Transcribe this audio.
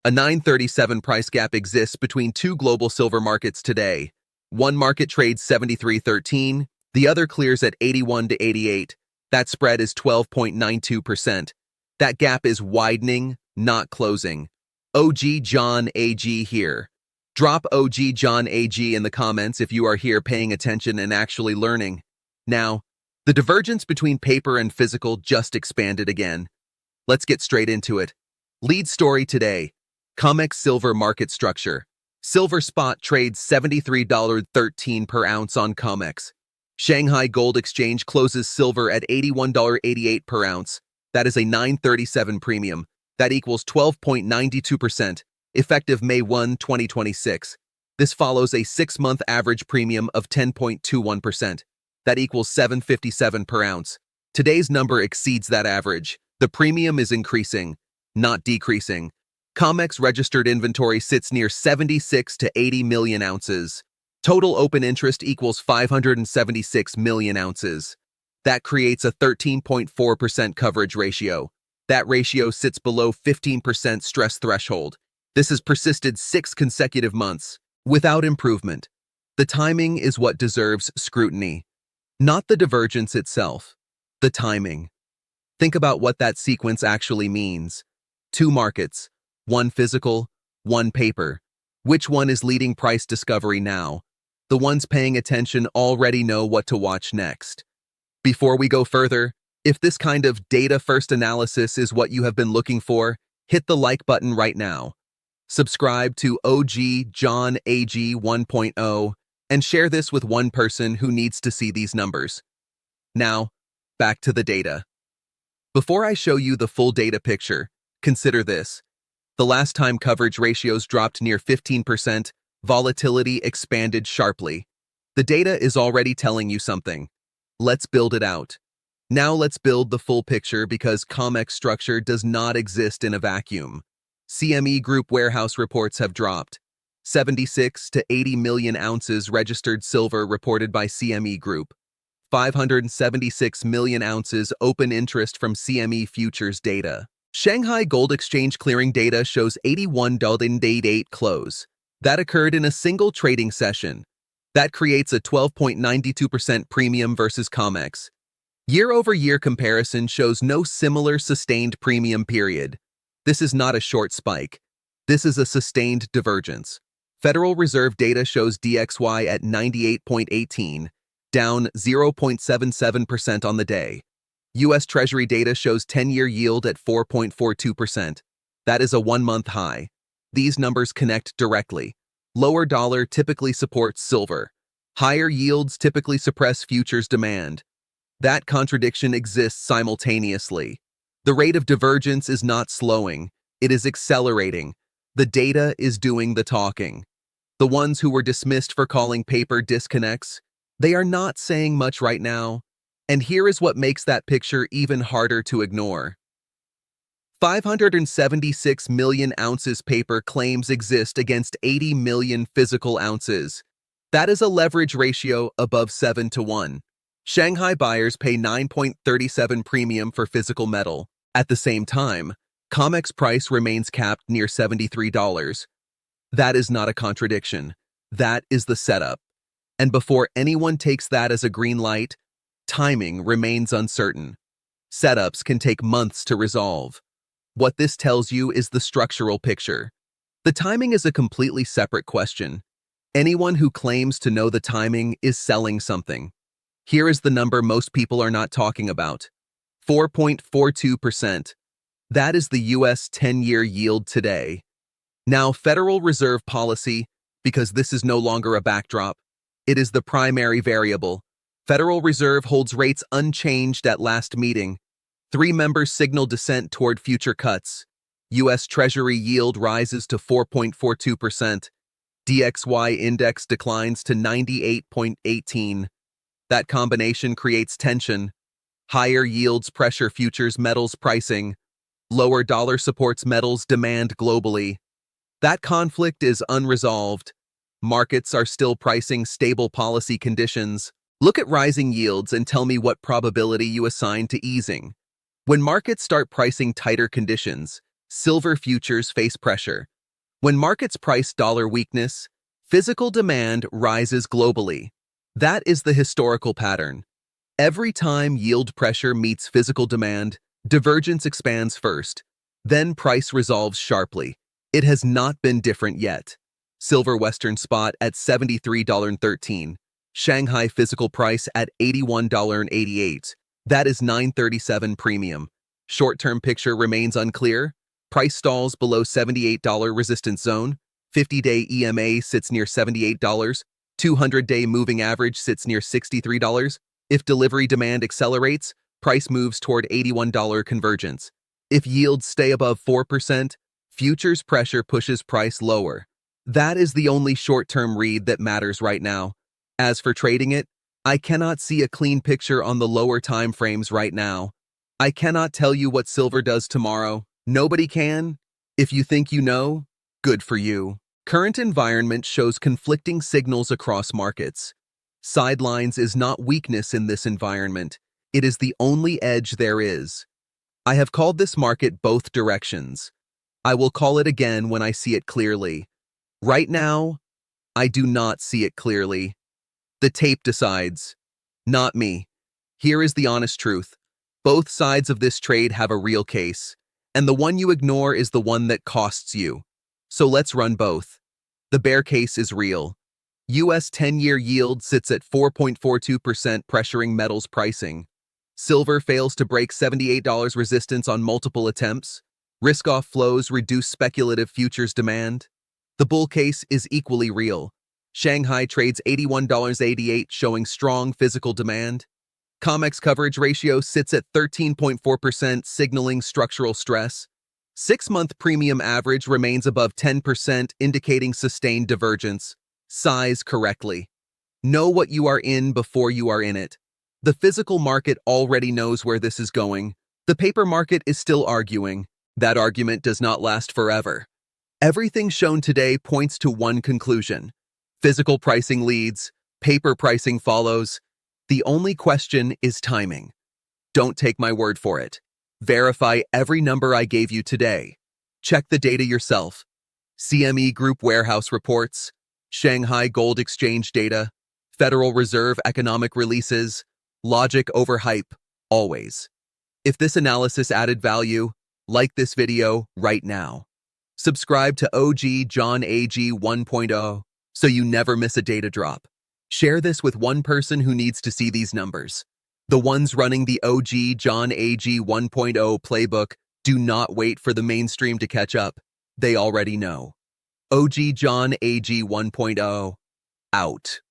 A 937 price gap exists between two global silver markets today. One market trades 73.13, the other clears at 81 to 88. That spread is 12.92%. That gap is widening, not closing. OG John AG here. Drop OG John AG in the comments if you are here paying attention and actually learning. Now, the divergence between paper and physical just expanded again. Let's get straight into it. Lead story today: COMEX silver market structure. Silver spot trades $73.13 per ounce on COMEX. Shanghai Gold Exchange closes silver at $81.88 per ounce. That is a 937 premium. That equals 12.92%, effective May 1, 2026. This follows a 6-month average premium of 10.21%. That equals 757 per ounce. Today's number exceeds that average. The premium is increasing, not decreasing. COMEX registered inventory sits near 76 to 80 million ounces. Total open interest equals 576 million ounces. That creates a 13.4% coverage ratio. That ratio sits below 15% stress threshold. This has persisted 6 consecutive months, without improvement. The timing is what deserves scrutiny. Not the divergence itself, the timing. Think about what that sequence actually means. 2 markets, 1 physical, 1 paper. Which one is leading price discovery now? The ones paying attention already know what to watch next. Before we go further, if this kind of data-first analysis is what you have been looking for, hit the like button right now. Subscribe to OG John AG 1.0 and share this with one person who needs to see these numbers. Now, back to the data. Before I show you the full data picture, consider this. The last time coverage ratios dropped near 15%, volatility expanded sharply. The data is already telling you something. Let's build it out. Now let's build the full picture because COMEX structure does not exist in a vacuum. CME Group warehouse reports have dropped. 76 to 80 million ounces registered silver reported by CME Group. 576 million ounces open interest from CME futures data. Shanghai Gold Exchange clearing data shows $81.88 close. That occurred in a single trading session. That creates a 12.92% premium versus COMEX. Year-over-year comparison shows no similar sustained premium period. This is not a short spike. This is a sustained divergence. Federal Reserve data shows DXY at 98.18, down 0.77% on the day. U.S. Treasury data shows 10-year yield at 4.42%. That is a 1-month high. These numbers connect directly. Lower dollar typically supports silver. Higher yields typically suppress futures demand. That contradiction exists simultaneously. The rate of divergence is not slowing. It is accelerating. The data is doing the talking. The ones who were dismissed for calling paper disconnects, they are not saying much right now. And here is what makes that picture even harder to ignore. 576 million ounces paper claims exist against 80 million physical ounces. That is a leverage ratio above 7 to 1. Shanghai buyers pay 9.37 premium for physical metal. At the same time, COMEX price remains capped near $73. That is not a contradiction. That is the setup. And before anyone takes that as a green light, timing remains uncertain. Setups can take months to resolve. What this tells you is the structural picture. The timing is a completely separate question. Anyone who claims to know the timing is selling something. Here is the number most people are not talking about. 4.42%. That is the U.S. 10-year yield today. Now, Federal Reserve policy, because this is no longer a backdrop, it is the primary variable. Federal Reserve holds rates unchanged at last meeting. 3 members signal dissent toward future cuts. U.S. Treasury yield rises to 4.42%. DXY index declines to 98.18. That combination creates tension. Higher yields pressure futures metals pricing. Lower dollar supports metals demand globally. That conflict is unresolved. Markets are still pricing stable policy conditions. Look at rising yields and tell me what probability you assign to easing. When markets start pricing tighter conditions, silver futures face pressure. When markets price dollar weakness, physical demand rises globally. That is the historical pattern. Every time yield pressure meets physical demand, divergence expands first. Then price resolves sharply. It has not been different yet. Silver Western spot at $73.13. Shanghai physical price at $81.88. That is 937 premium. Short-term picture remains unclear. Price stalls below $78 resistance zone. 50-day EMA sits near $78. 200-day moving average sits near $63. If delivery demand accelerates, price moves toward $81 convergence. If yields stay above 4%, futures pressure pushes price lower. That is the only short-term read that matters right now. As for trading it, I cannot see a clean picture on the lower time frames right now. I cannot tell you what silver does tomorrow. Nobody can. If you think you know, good for you. Current environment shows conflicting signals across markets. Sidelines is not weakness in this environment. It is the only edge there is. I have called this market both directions. I will call it again when I see it clearly. Right now, I do not see it clearly. The tape decides, not me. Here is the honest truth. Both sides of this trade have a real case, and the one you ignore is the one that costs you. So let's run both. The bear case is real. US 10-year yield sits at 4.42%, pressuring metals pricing. Silver fails to break $78 resistance on multiple attempts. Risk-off flows reduce speculative futures demand. The bull case is equally real. Shanghai trades $81.88, showing strong physical demand. COMEX coverage ratio sits at 13.4%, signaling structural stress. 6-month premium average remains above 10%, indicating sustained divergence. Size correctly. Know what you are in before you are in it. The physical market already knows where this is going. The paper market is still arguing. That argument does not last forever. Everything shown today points to one conclusion. Physical pricing leads, paper pricing follows. The only question is timing. Don't take my word for it. Verify every number I gave you today. Check the data yourself. CME Group warehouse reports, Shanghai Gold Exchange data, Federal Reserve economic releases, logic over hype, always. If this analysis added value, like this video right now. Subscribe to OG John AG 1.0 so you never miss a data drop. Share this with one person who needs to see these numbers. The ones running the OG John AG 1.0 playbook do not wait for the mainstream to catch up. They already know. OG John AG 1.0 out.